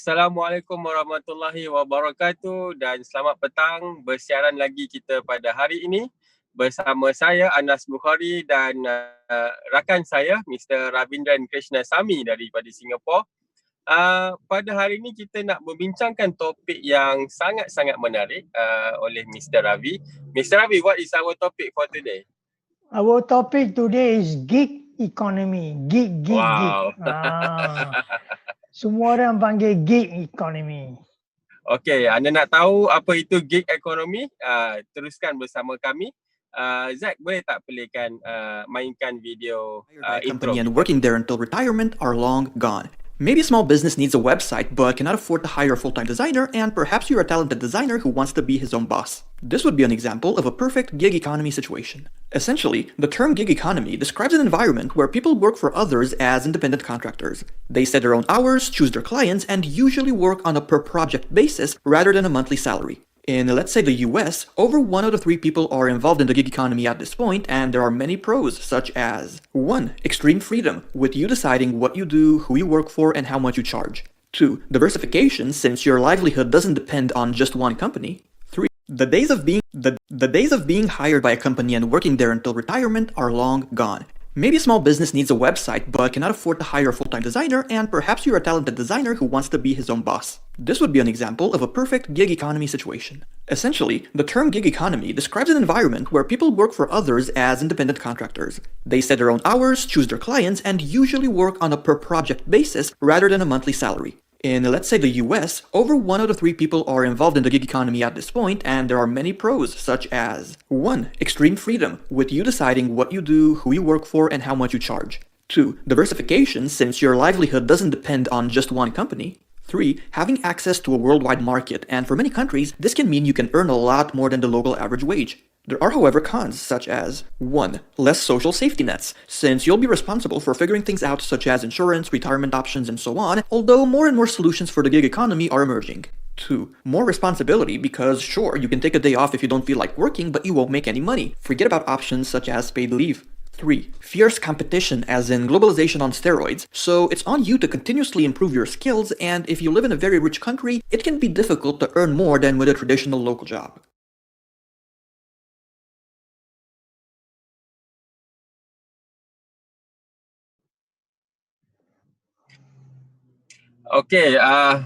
Assalamualaikum warahmatullahi wabarakatuh dan selamat petang. Bersiaran lagi kita pada hari ini bersama saya Anas Bukhari dan rakan saya Mr. Ravindran Krishnasamy daripada Singapura. Pada hari ini kita nak membincangkan topik yang sangat-sangat menarik oleh Mr. Ravi. Mr. Ravi, what is our topic for today? Our topic today is gig economy. Gig. Wow. Semua orang panggil gig economy. Okey, anda nak tahu apa itu gig economy? Teruskan bersama kami. Zack, boleh tak playkan, mainkan video intro company and working there until retirement are long gone. Maybe a small business needs a website but cannot afford to hire a full-time designer, and perhaps you're a talented designer who wants to be his own boss. This would be an example of a perfect gig economy situation. Essentially, the term gig economy describes an environment where people work for others as independent contractors. They set their own hours, choose their clients, and usually work on a per-project basis rather than a monthly salary. In, let's say, the US, over 1 out of 3 people are involved in the gig economy at this point, and there are many pros, such as 1. Extreme freedom, with you deciding what you do, who you work for, and how much you charge. 2. Diversification, since your livelihood doesn't depend on just one company. 3. The days of being hired by a company and working there until retirement are long gone. Maybe a small business needs a website but cannot afford to hire a full-time designer, and perhaps you're a talented designer who wants to be his own boss. This would be an example of a perfect gig economy situation. Essentially, the term gig economy describes an environment where people work for others as independent contractors. They set their own hours, choose their clients, and usually work on a per-project basis rather than a monthly salary. In, let's say, the US, over 1 out of 3 people are involved in the gig economy at this point, and there are many pros, such as 1. Extreme freedom, with you deciding what you do, who you work for, and how much you charge. 2. Diversification, since your livelihood doesn't depend on just one company. 3. Having access to a worldwide market, and for many countries, this can mean you can earn a lot more than the local average wage. There are, however, cons, such as 1. Less social safety nets, since you'll be responsible for figuring things out such as insurance, retirement options, and so on, although more and more solutions for the gig economy are emerging. 2. More responsibility, because sure, you can take a day off if you don't feel like working, but you won't make any money. Forget about options such as paid leave. 3. Fierce competition, as in globalization on steroids, so it's on you to continuously improve your skills, and if you live in a very rich country, it can be difficult to earn more than with a traditional local job. Okey,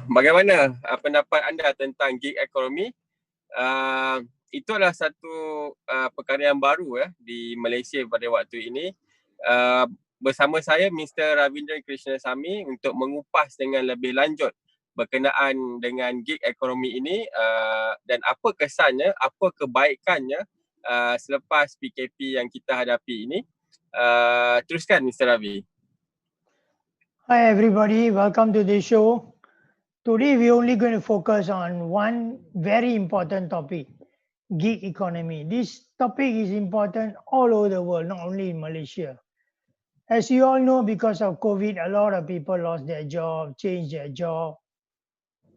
bagaimana pendapat anda tentang gig economy? Itu adalah satu perkara yang baru di Malaysia pada waktu ini. Bersama saya Mr. Ravindran Krishnasamy untuk mengupas dengan lebih lanjut berkenaan dengan gig economy ini dan apa kesannya, apa kebaikannya selepas PKP yang kita hadapi ini. Teruskan Mr. Ravi. Hi everybody, welcome to the show. Today we're only going to focus on one very important topic, gig economy. This topic is important all over the world, not only in Malaysia. As you all know, because of COVID, a lot of people lost their job, changed their job,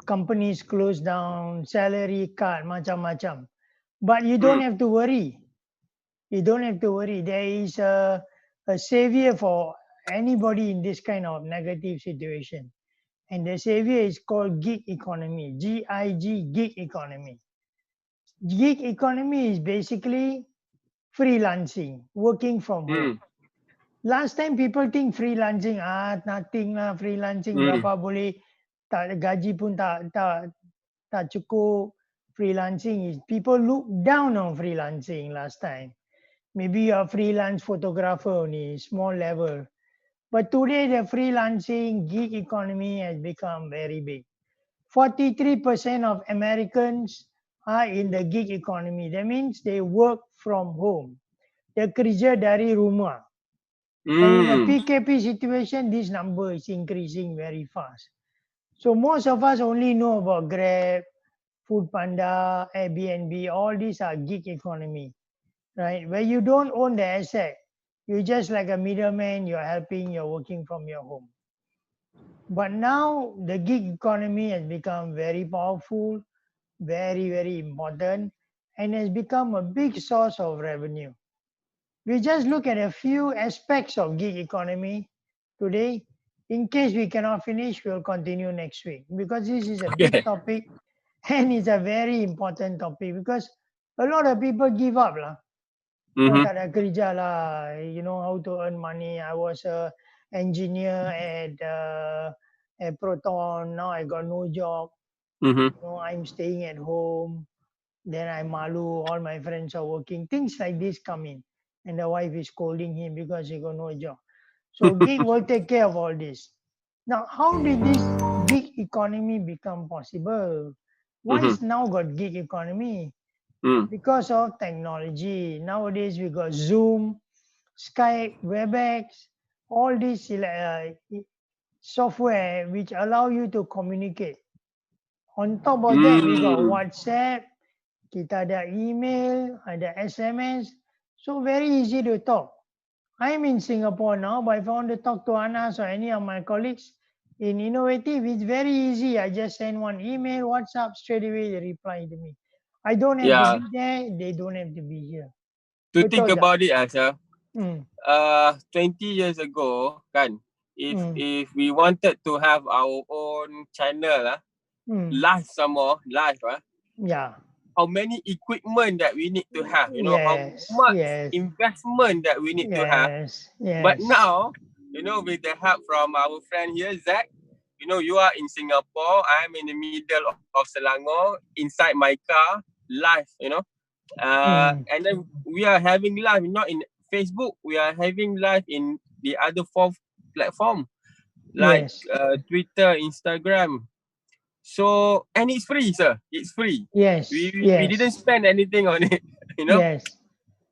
companies closed down, salary cut, macam-macam. But you don't have to worry. You don't have to worry. There is a savior for anybody in this kind of negative situation. And the savior is called gig economy, G-I-G, gig economy. Gig economy is basically freelancing, working from home. Last time people think freelancing, nothing lah, freelancing berapa boleh, tak gaji pun tak cukup. Freelancing is, people look down on freelancing last time. Maybe you're a freelance photographer only, small level. But today the freelancing gig economy has become very big. 43% of Americans are in the gig economy. That means they work from home. They kerja dari rumah. And in a PKP situation, this number is increasing very fast. So most of us only know about Grab, Foodpanda, Airbnb, all these are gig economy, right? Where you don't own the asset. You're just like a middleman, you're helping, you're working from your home. But now the gig economy has become very powerful, very, very important, and has become a big source of revenue. We just look at a few aspects of gig economy today. In case we cannot finish, we'll continue next week because this is a Okay. big topic and it's a very important topic because a lot of people give up lah. Oh, Mm-hmm. tak ada kerja lah. You know how to earn money. I was a engineer at Proton. Now I got no job. Mm-hmm. You know, I'm staying at home. Then I'm malu. All my friends are working. Things like this come in, and the wife is scolding him because he got no job. So gig will take care of all this. Now, how did this gig economy become possible? Why is now got gig economy? Mm. Because of technology. Nowadays we got Zoom, Skype, WebEx, all these software which allow you to communicate. On top of that, we got WhatsApp, kita ada email, ada SMS. So very easy to talk. I'm in Singapore now, but if I want to talk to Anas or any of my colleagues in Innovative, it's very easy. I just send one email, WhatsApp, straight away they reply to me. I don't have to Yeah. be there, they don't have to be here. To Betul think tak? about it, Asha, Hmm. 20 years ago, kan, Mm. if we wanted to have our own channel, live some more, Yeah. how many equipment that we need to have, you know, Yes. how much Yes. investment that we need to have. Yes. Yes. But now, you know, with the help from our friend here, Zach, you know, you are in Singapore, I'm in the middle of Selangor, inside my car, live, you know. And then we are having live, not in Facebook, we are having live in the other 4 platform, like Yes. Twitter, Instagram. So, and it's free, sir. It's free. Yes. We Yes. didn't spend anything on it, you know. Yes.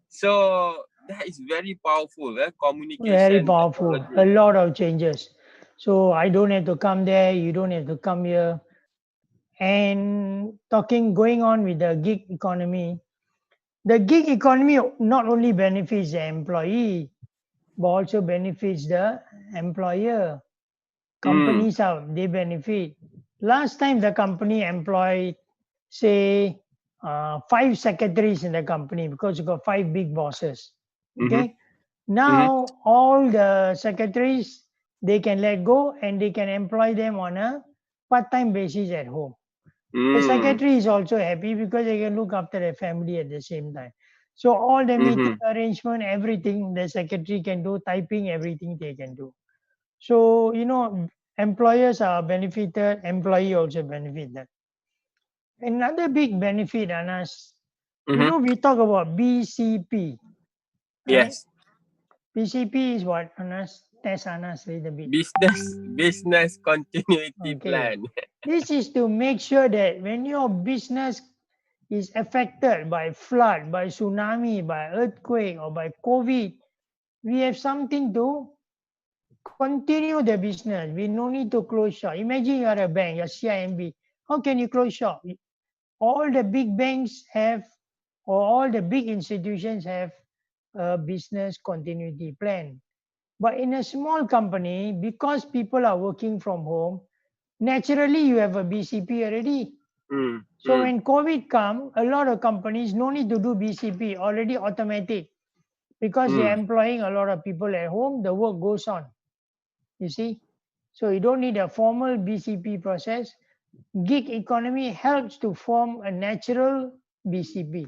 So that is very powerful, communication. Very powerful. technology. A lot of changes. So I don't have to come there. You don't have to come here. And going on with the gig economy, the gig economy not only benefits the employee, but also benefits the employer. Companies they benefit. Last time the company employed, say, 5 secretaries in the company because you got 5 big bosses. Okay. Now all the secretaries they can let go and they can employ them on a part-time basis at home. The secretary is also happy because they can look after their family at the same time. So all the meeting arrangement, everything the secretary can do, typing, everything they can do. So, you know, employers are benefited, employee also benefited. Another big benefit, Anas, you know, we talk about BCP. Right? Yes. BCP is what, Anas? Test Anas a little bit. Business continuity Okay. plan. This is to make sure that when your business is affected by flood, by tsunami, by earthquake, or by COVID, we have something to continue the business. We no need to close shop. Imagine you are a bank, you're CIMB. How can you close shop? All the big banks have, or all the big institutions have a business continuity plan. But in a small company, because people are working from home, naturally you have a BCP already. So when COVID come, a lot of companies no need to do BCP, already automatic. Because they're employing a lot of people at home, the work goes on. You see? So you don't need a formal BCP process. Gig economy helps to form a natural BCP.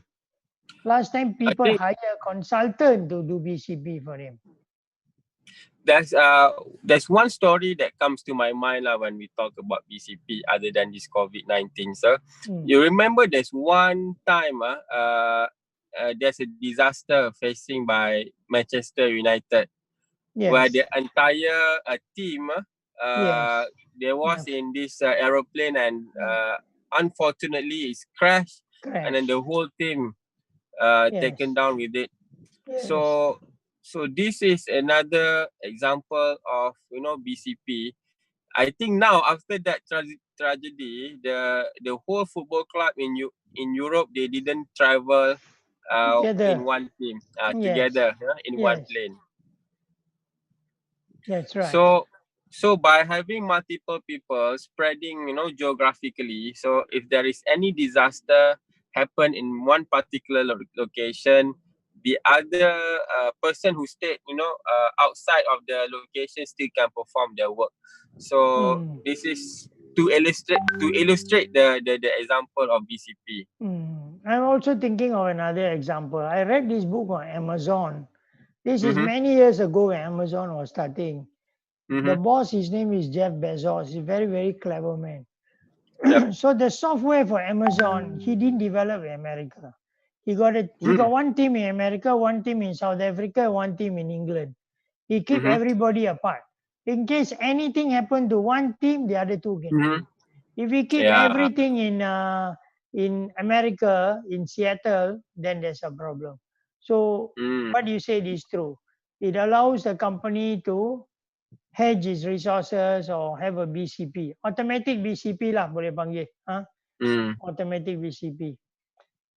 Last time people hire a consultant to do BCP for them. There's one story that comes to my mind when we talk about BCP other than this COVID-19. So you remember there's one time there's a disaster facing by Manchester United, where the entire team there was in this aeroplane and unfortunately it's crashed and then the whole team taken down with it. So this is another example of, you know, BCP. I think now after that tragedy, the whole football club in Europe, they didn't travel in one team together in one plane. That's right. So by having multiple people spreading, you know, geographically, so if there is any disaster happen in one particular location, the other person who stayed, outside of the location still can perform their work. So this is to illustrate the example of BCP. I'm also thinking of another example. I read this book on Amazon. This is Mhm. many years ago when Amazon was starting. The Mhm. boss, his name is Jeff Bezos. He's a very, very clever man. Yep. So the software for Amazon, he didn't develop in America. He got one team in America, one team in South Africa, one team in England. He keep Mhm. everybody apart. In case anything happened to one team, the other two can do Mhm. it. If we keep Yeah. everything in America, in Seattle, then there's a problem. So what you said is true. It allows the company to hedge its resources or have a BCP. Automatic BCP lah boleh panggil. Automatic BCP.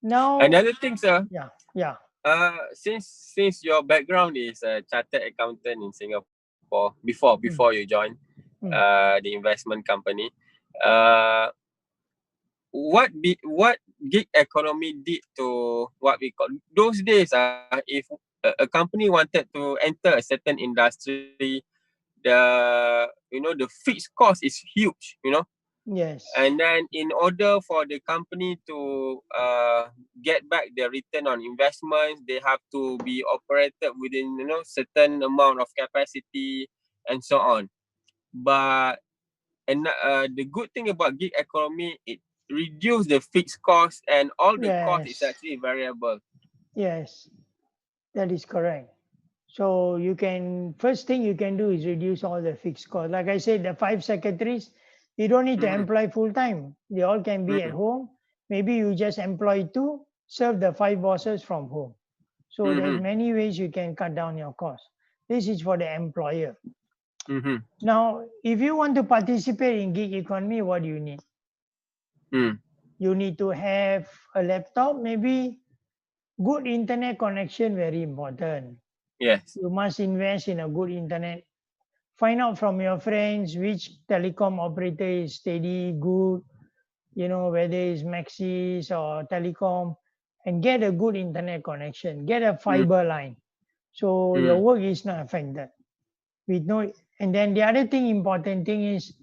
Now, Another thing, sir. yeah. Since your background is a chartered accountant in Singapore before you joined the investment company, what gig economy did to what we call those days? If a company wanted to enter a certain industry, the fixed cost is huge, Yes. and then in order for the company to get back their return on investments, they have to be operated within certain amount of capacity and so on. But the good thing about gig economy, it reduce the fixed cost, and all the cost is actually variable. Yes, that is correct. So first thing you can do is reduce all the fixed cost. Like I said, the 5 secretaries, you don't need to employ full time. They all can be at home. Maybe you just employ 2, serve the 5 bosses from home. So there's many ways you can cut down your cost. This is for the employer. Now, if you want to participate in gig economy, what do you need? You need to have a laptop, maybe good internet connection, very important. Yes. You must invest in a good internet. Find out from your friends which telecom operator is steady, good, whether it's Maxis or Telecom, and get a good internet connection. Get a fiber line, so your work is not affected. And then the other important thing is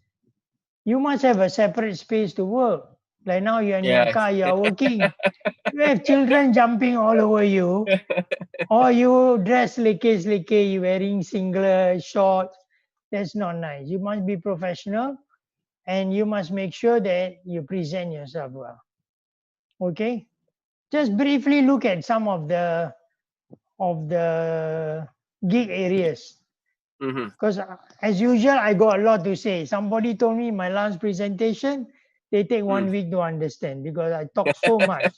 you must have a separate space to work. Like now you're in your car, you are working. You have children jumping all over you, or you dress like you wearing singlet, shorts. That's not nice. You must be professional, and you must make sure that you present yourself well. Okay, just briefly look at some of the gig areas. Because as usual, I got a lot to say. Somebody told me my last presentation, they take 1 week to understand because I talk so much.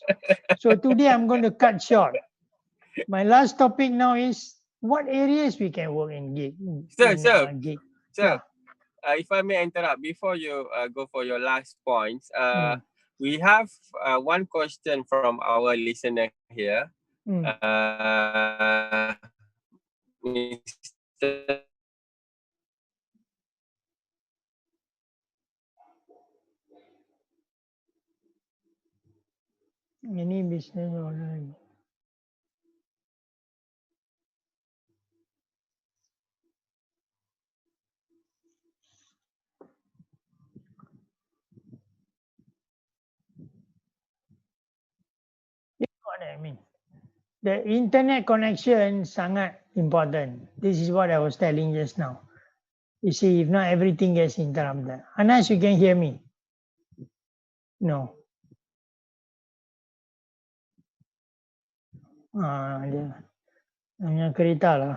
So today I'm going to cut short. My last topic now is what areas we can work in gig. Sir, Yeah. If I may interrupt, before you go for your last points, we have one question from our listener here. Mr. Any business order. What I mean. The internet connection sangat important. This is what I was telling just now. You see, if not everything gets interrupted. Anas, you can hear me? No. Dia hanya kereta lah.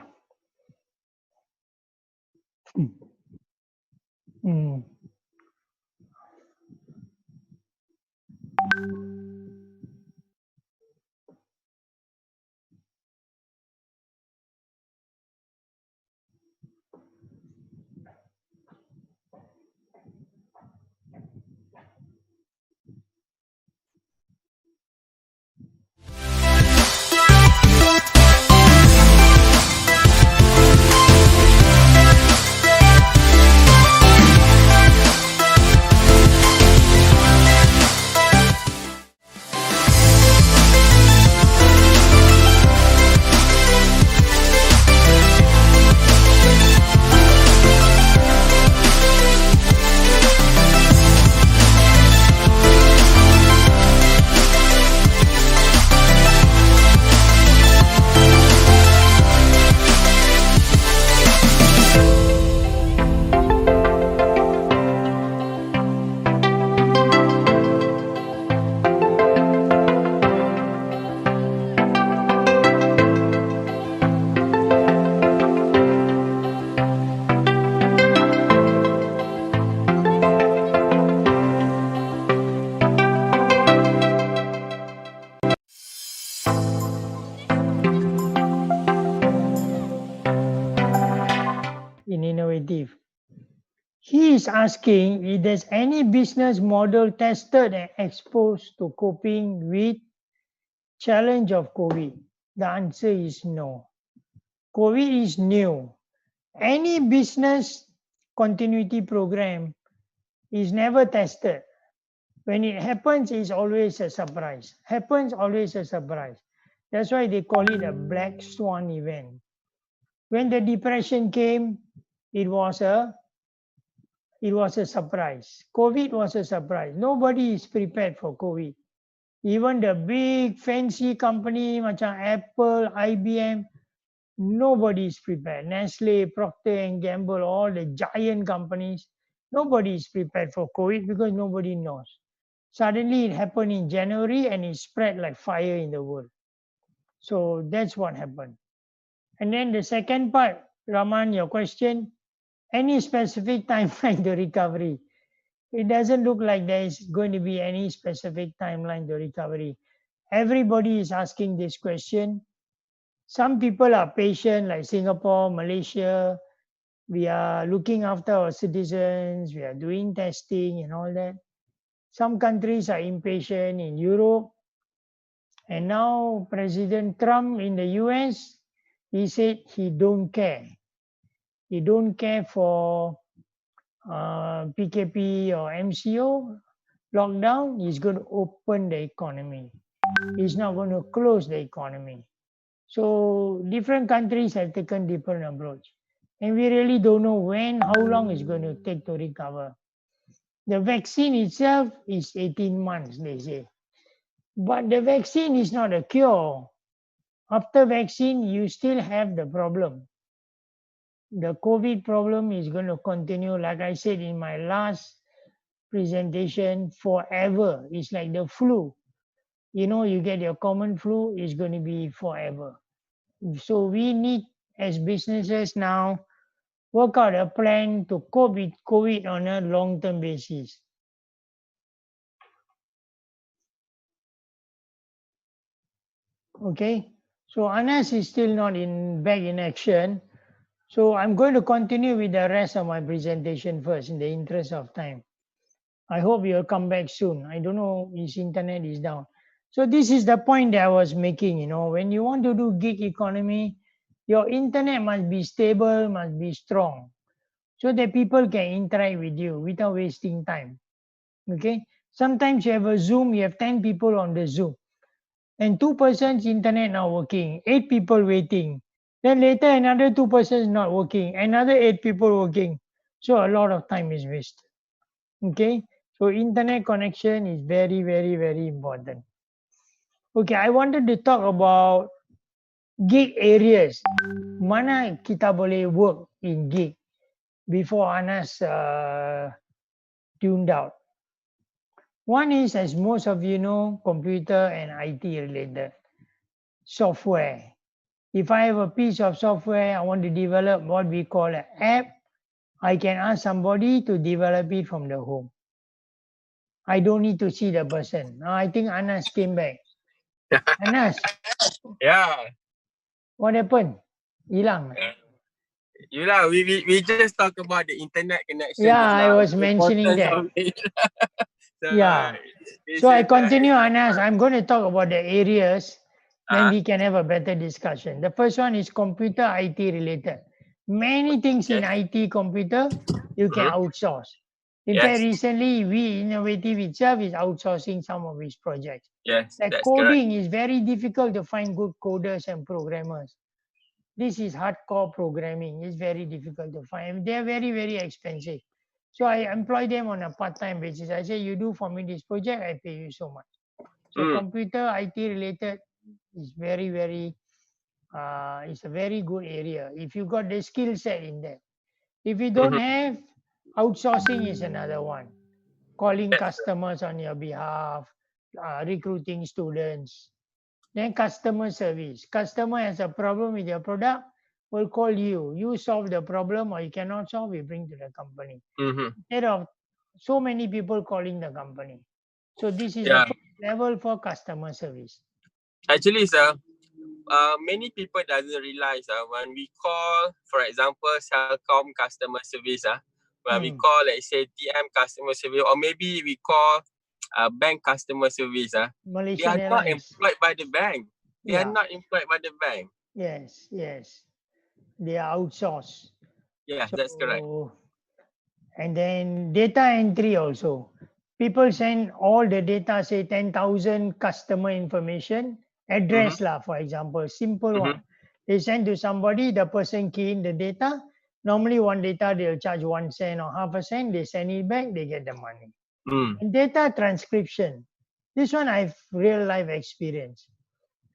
innovative. He is asking if there's any business model tested and exposed to coping with challenge of COVID. The answer is no. COVID is new. Any business continuity program is never tested. When it happens, it's always a surprise. Happens always a surprise. That's why they call it a black swan event. When the depression came, it was a surprise. COVID was a surprise. Nobody is prepared for COVID. Even the big fancy company macam Apple, IBM, nobody is prepared. Nestle, Procter and Gamble, all the giant companies, nobody is prepared for COVID because nobody knows. Suddenly it happened in January and it spread like fire in the world. So that's what happened. And then the second part, Raman, your question, any specific timeline to recovery? It doesn't look like there is going to be any specific timeline to recovery. Everybody is asking this question. Some people are patient, like Singapore, Malaysia. We are looking after our citizens. We are doing testing and all that. Some countries are impatient in Europe. And now President Trump in the US, he said he don't care. He don't care for PKP or MCO lockdown. He's going to open the economy. He's not going to close the economy. So different countries have taken different approach. And we really don't know when, how long it's going to take to recover. The vaccine itself is 18 months, they say. But the vaccine is not a cure. After vaccine, you still have the problem. The COVID problem is going to continue, like I said in my last presentation, forever. It's like the flu. You know, you get your common flu, it's going to be forever. So we need, as businesses now, work out a plan to cope with COVID on a long-term basis. Okay, so Anas is still not back in action. So I'm going to continue with the rest of my presentation first in the interest of time. I hope you'll come back soon. I don't know, his internet is down. So this is the point that I was making, you know, when you want to do gig economy, your internet must be stable, must be strong, so that people can interact with you without wasting time. Okay. Sometimes you have a Zoom, you have 10 people on the Zoom, and 2 persons internet not working, 8 people waiting. Then later another 2 persons not working, another 8 people working. So a lot of time is wasted. Okay. So internet connection is very, very, very important. Okay, I wanted to talk about gig areas. Mana kita boleh work in gig before Anas tuned out. One is, as most of you know, computer and IT related. Software. If I have a piece of software, I want to develop what we call an app, I can ask somebody to develop it from the home. I don't need to see the person. Now I think Anas came back. Anas, Yeah. what happened? Hilang. You know, we just talk about the internet connection. Yeah, just I now, was the mentioning importance that. of it. So, Yeah. they So I said that- continue, Anas. I'm going to talk about the areas, then Uh-huh. we can have a better discussion. The first one is computer IT related. Many things in IT computer you can outsource. In fact, Yes. recently we Innovative itself is outsourcing some of its projects. Yes, Like that's correct. coding is very difficult to find good coders and programmers. This is hardcore programming. It's very difficult to find. They're very, very expensive. So I employ them on a part-time basis. I say, you do for me this project, I pay you so much. So computer IT related is very, very, it's a very good area. If you got the skill set in there. If you don't have, outsourcing is another one. Calling customers on your behalf, recruiting students. Then customer service. Customer has a problem with your product, will call you. You solve the problem, or you cannot solve, we bring to the company. Instead of so many people calling the company. So this is the Yeah. first level for customer service. Actually, sir, many people doesn't realize when we call, for example, Celcom customer service, when we call, let's say, TM customer service, or maybe we call bank customer service, they Malaysian are not Airlines. employed by the bank. They are Yeah. not employed by the bank. Yes, yes. They are outsourced. Yeah, that's correct. And then data entry also. People send all the data, say 10,000 customer information, address lah, for example, simple one. They send to somebody, the person key in the data. Normally one data, they'll charge 1 cent or half a cent. They send it back, they get the money. And data transcription. This one I've real life experience.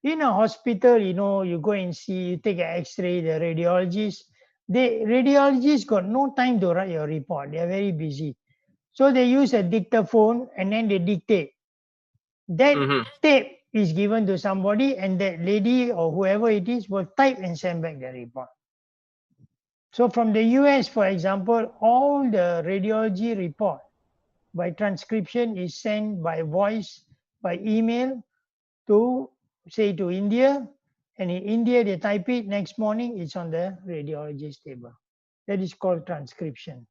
In a hospital, you go and see, you take an x-ray, the radiologists got no time to write your report. They are very busy. So they use a dictaphone and then they dictate. That tape is given to somebody and that lady or whoever it is will type and send back the report. So from the US, for example, all the radiology report by transcription is sent by voice, by email to, say, to India. And in India, they type it. Next morning, it's on the radiologist table. That is called transcription.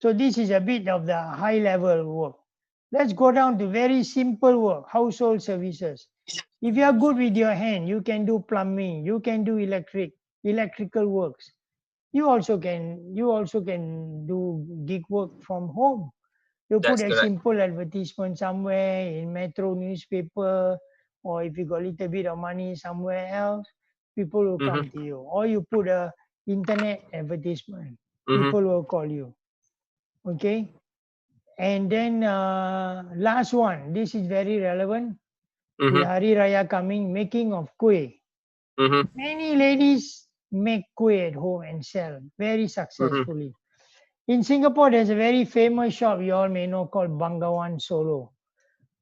So this is a bit of the high level work. Let's go down to very simple work, household services. If you are good with your hand, you can do plumbing, you can do electrical works. You also can do gig work from home. You That's put a correct. simple advertisement somewhere in Metro newspaper, or if you got a little bit of money somewhere else, people will come to you. Or you put a internet advertisement, people will call you. Okay. And then last one, this is very relevant. The Hari Raya coming, making of kuih. Many ladies make kuih at home and sell very successfully. In Singapore, there's a very famous shop you all may know called Bangawan Solo.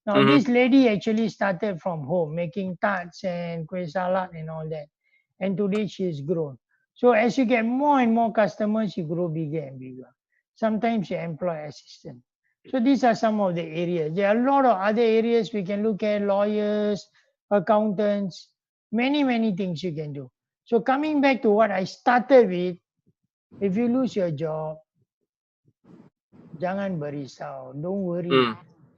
Now, this lady actually started from home, making tarts and kuih salad and all that. And today she's grown. So as you get more and more customers, you grow bigger and bigger. Sometimes you employ assistant. So these are some of the areas. There are a lot of other areas we can look at, lawyers, accountants, many, many things you can do. So coming back to what I started with, if you lose your job, jangan berisau, don't worry.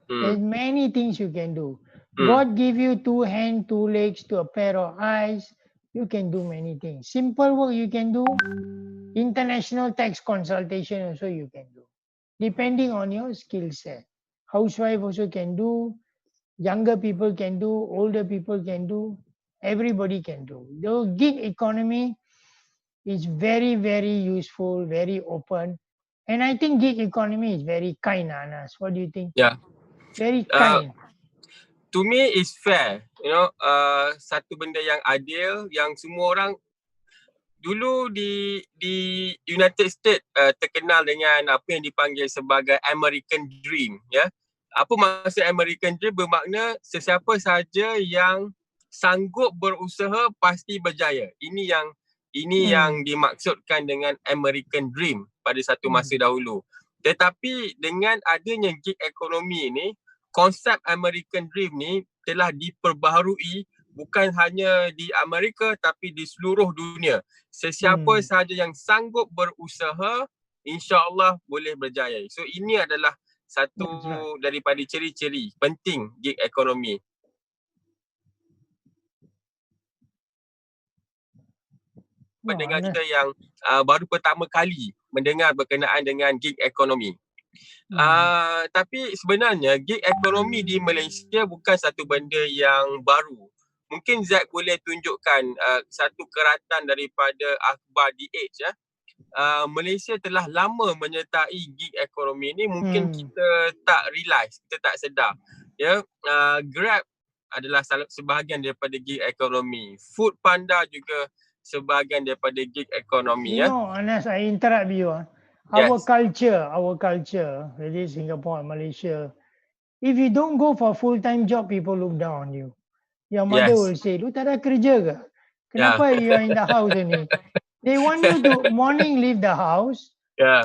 There's many things you can do. God give you 2 hands, 2 legs, to a pair of eyes. You can do many things. Simple work you can do. International tax consultation also you can do. Depending on your skill set. Housewife also can do. Younger people can do. Older people can do. Everybody can do. The gig economy is very, very useful, very open. And I think gig economy is very kind, Anas. What do you think? Yeah. Very kind. To me, it's fair. Satu benda yang adil, yang semua orang dulu di United States terkenal dengan apa yang dipanggil sebagai American Dream. Ya, apa maksud American Dream? Bermakna sesiapa saja yang sanggup berusaha pasti berjaya. Ini yang dimaksudkan dengan American Dream pada satu masa dahulu. Tetapi dengan adanya gig ekonomi ini, konsep American Dream ni telah diperbaharui bukan hanya di Amerika tapi di seluruh dunia. Sesiapa sahaja yang sanggup berusaha, insya-Allah boleh berjaya. So ini adalah satu daripada ciri-ciri penting gig ekonomi. Pendengar kita yang baru pertama kali mendengar berkenaan dengan gig ekonomi. Tapi sebenarnya gig ekonomi di Malaysia bukan satu benda yang baru. Mungkin Zack boleh tunjukkan satu keratan daripada akhbar The Age. Malaysia telah lama menyertai gig ekonomi ni. Mungkin kita tak realise, kita tak sedar. Grab adalah sebahagian daripada gig ekonomi. Food Panda juga sebahagian daripada gig ekonomi. You know, Anas, I interrupt you. Our culture, whether Singapore or Malaysia, if you don't go for full-time job, people look down on you. Your mother will say, "Lu tak ada kerja ke? Kenapa you are in the house ni?" They want you to morning leave the house,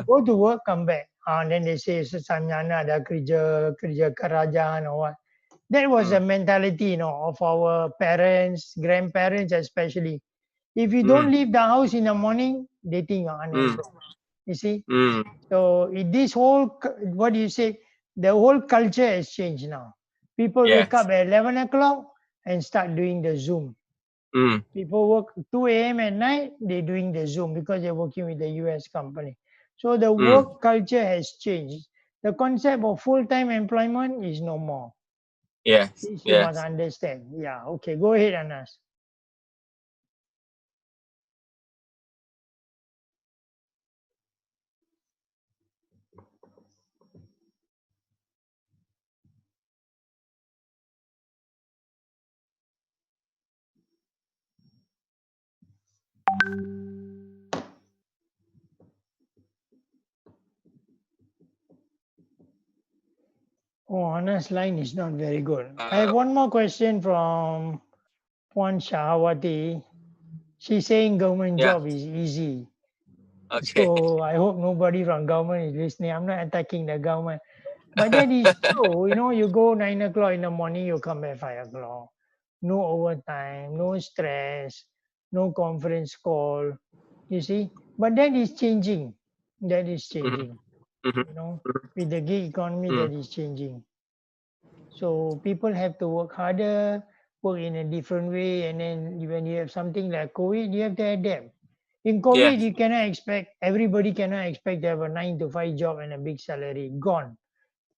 go to work, come back. And then they say, "Samyana ada kerja kerajaan or what." That was the mentality, of our parents, grandparents especially. If you don't leave the house in the morning, they think you're unemployed. You see? So this whole, what do you say? The whole culture has changed now. People wake Yes. up at 11 o'clock and start doing the Zoom. People work 2 a.m. at night, they're doing the Zoom because they're working with the US company. So the work culture has changed. The concept of full-time employment is no more. Yes. This you must Yes. understand. Yeah, okay, go ahead, Anas. Oh, Anas' line is not very good. I have one more question from Puan Shahawati. She's saying government Yeah. job is easy. Okay. So I hope nobody from government is listening. I'm not attacking the government. But that is true. You go 9 o'clock in the morning, you come back 5 o'clock. No overtime, no stress, no conference call. You see? But that is changing. That is changing. With the gig economy, that is changing. So people have to work harder, work in a different way, and then when you have something like COVID, you have to adapt. In COVID, Yes. you cannot expect everybody cannot expect to have a 9 to 5 job and a big salary. Gone.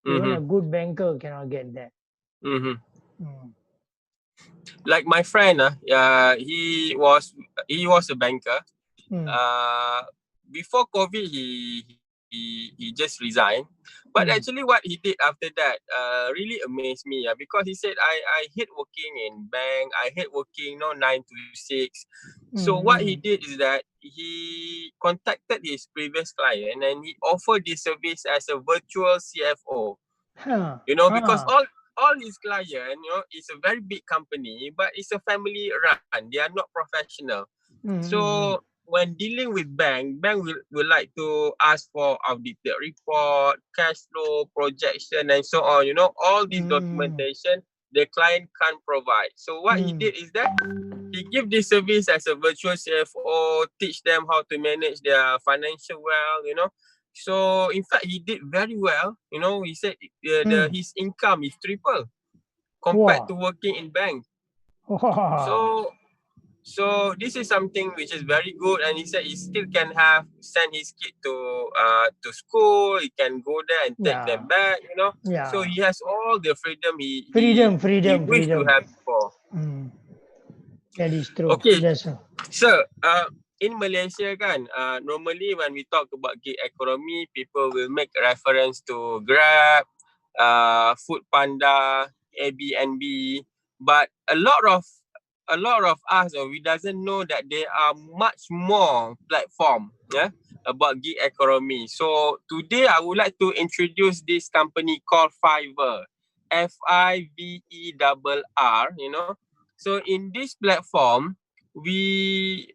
Even a good banker cannot get that. Like my friend, he was a banker. Before COVID, he just resigned. But actually, what he did after that really amazed me. Because he said, I hate working in bank. I hate working 9 to 6. So what he did is that he contacted his previous client and he offered this service as a virtual CFO. Because all his client, is a very big company, but it's a family run. They are not professional. So when dealing with bank will like to ask for audited report, cash flow, projection, and so on. All this documentation the client can't provide. So what he did is that he give this service as a virtual CFO, teach them how to manage their financial well. So in fact, he did very well. He said his income is triple compared to working in bank. So this is something which is very good, and he said he still can send his kid to school. He can go there and take them back. So he has all the freedom he wished to have before. That is true. Okay, Yes, sir. So, in Malaysia kan, normally when we talk about gig economy, people will make reference to Grab, Food Panda, Airbnb, but a lot of us, we doesn't know that there are much more platform, about gig economy. So today I would like to introduce this company called Fiverr, Fiverr. So in this platform, we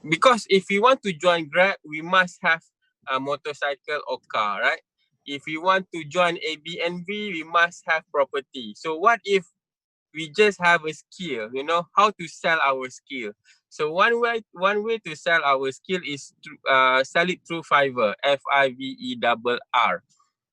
because if we want to join Grab, we must have a motorcycle or car, right? If we want to join Airbnb, we must have property. So what if we just have a skill, how to sell our skill? So one way to sell our skill is to sell it through Fiverr, Fiverr.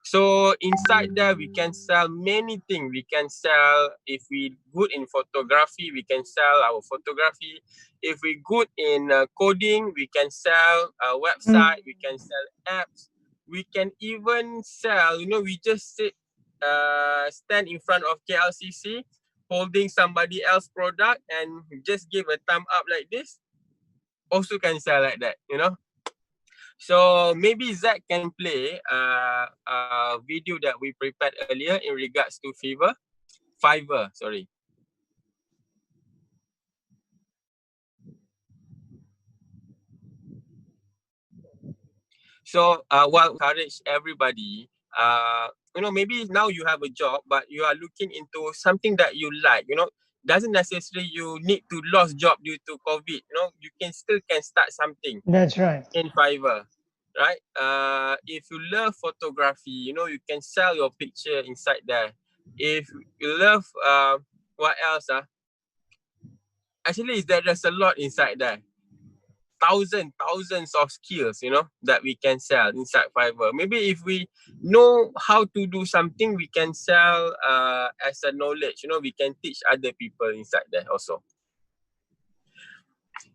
So inside there, we can sell many things. We can sell, if we good in photography, we can sell our photography. If we good in coding, we can sell a website. We can sell apps. We can even sell, we just stand in front of KLCC, holding somebody else's product and just give a thumb up like this. Also can sell like that, So maybe Zach can play a video that we prepared earlier in regards to Fiverr. Sorry. So while encourage everybody, maybe now you have a job, but you are looking into something that you like. Doesn't necessarily you need to lose job due to COVID. You can start something. That's right. In Fiverr. Right? If you love photography, you can sell your picture inside there. if you love, what else? Actually, there's a lot inside there. Thousands of skills, that we can sell inside Fiverr. Maybe if we know how to do something, we can sell as a knowledge. We can teach other people inside there also.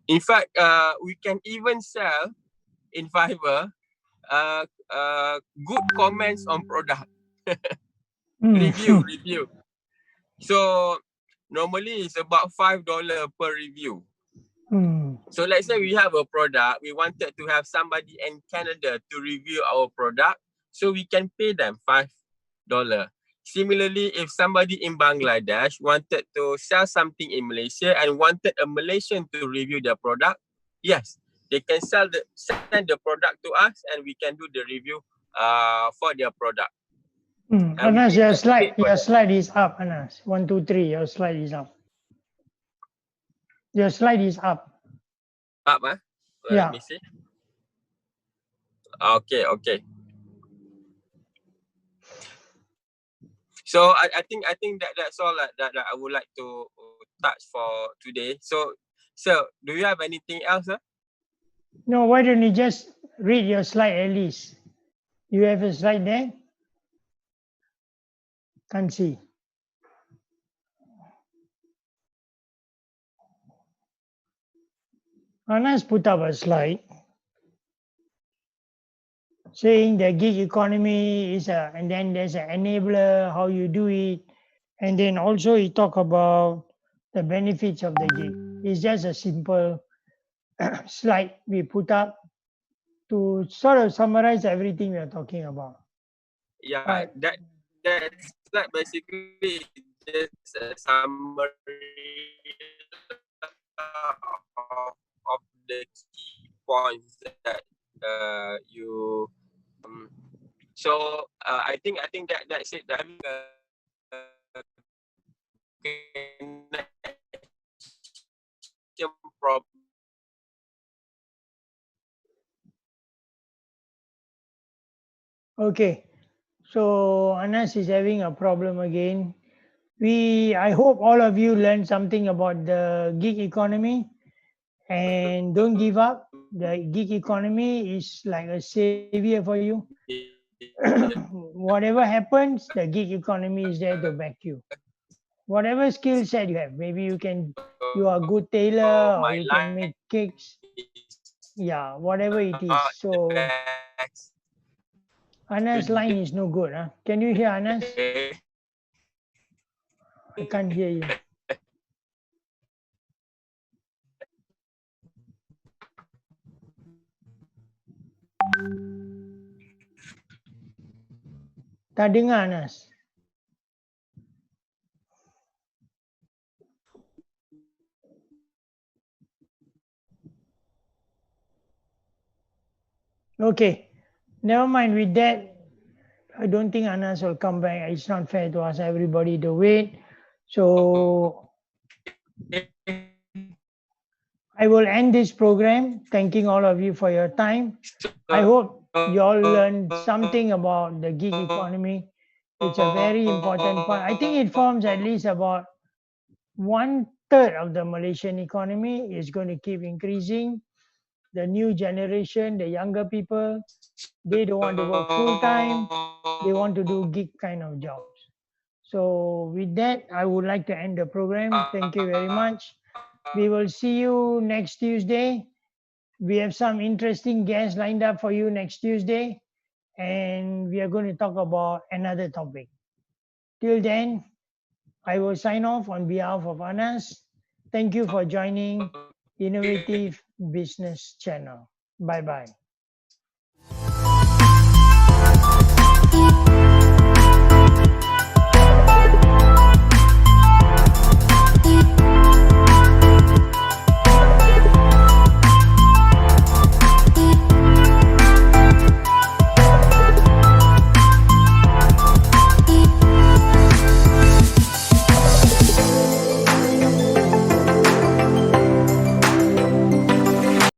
In fact, we can even sell in Fiverr good comments on product. Review. So normally it's about $5 per review. So let's say we have a product, we wanted to have somebody in Canada to review our product, so we can pay them $5. Similarly, if somebody in Bangladesh wanted to sell something in Malaysia and wanted a Malaysian to review their product, yes, they can send the product to us and we can do the review for their product. Anas, your slide is up, Anas. 1, 2, 3, your slide is up. Your slide is up. Up, Yeah. Let me see. Okay. So I think that's all that I would like to touch for today. So do you have anything else? No, why don't you just read your slide at least? You have a slide there? Can't see. Anas put up a slide saying the gig economy is and then there's an enabler, how you do it. And then also he talk about the benefits of the gig. It's just a simple slide we put up to sort of summarize everything we are talking about. Yeah, Right. that's like basically just a summary of the key points that you. So I think that's it. That problem. Okay, so Anas is having a problem again. I hope all of you learned something about the gig economy and don't give up. The gig economy is like a savior for you. Whatever happens, the gig economy is there to back you. Whatever skill set you have, maybe you are a good tailor or you can make cakes. Yeah, whatever it is. So Anas' line is no good. Can you hear Anas? I can't hear you. Tak dengar Anas. Okay, never mind with that. I don't think Anas will come back. It's not fair to ask everybody to wait. So I will end this program, thanking all of you for your time. I hope you all learned something about the gig economy. It's a very important part. I think it forms at least about 1/3 of the Malaysian economy. Is going to keep increasing. The new generation, the younger people, they don't want to work full time. They want to do gig kind of jobs. So with that, I would like to end the program. Thank you very much. We will see you next Tuesday. We have some interesting guests lined up for you next Tuesday, and we are going to talk about another topic. Till then, I will sign off on behalf of Anas. Thank you for joining Innovative Business Channel. Bye-bye.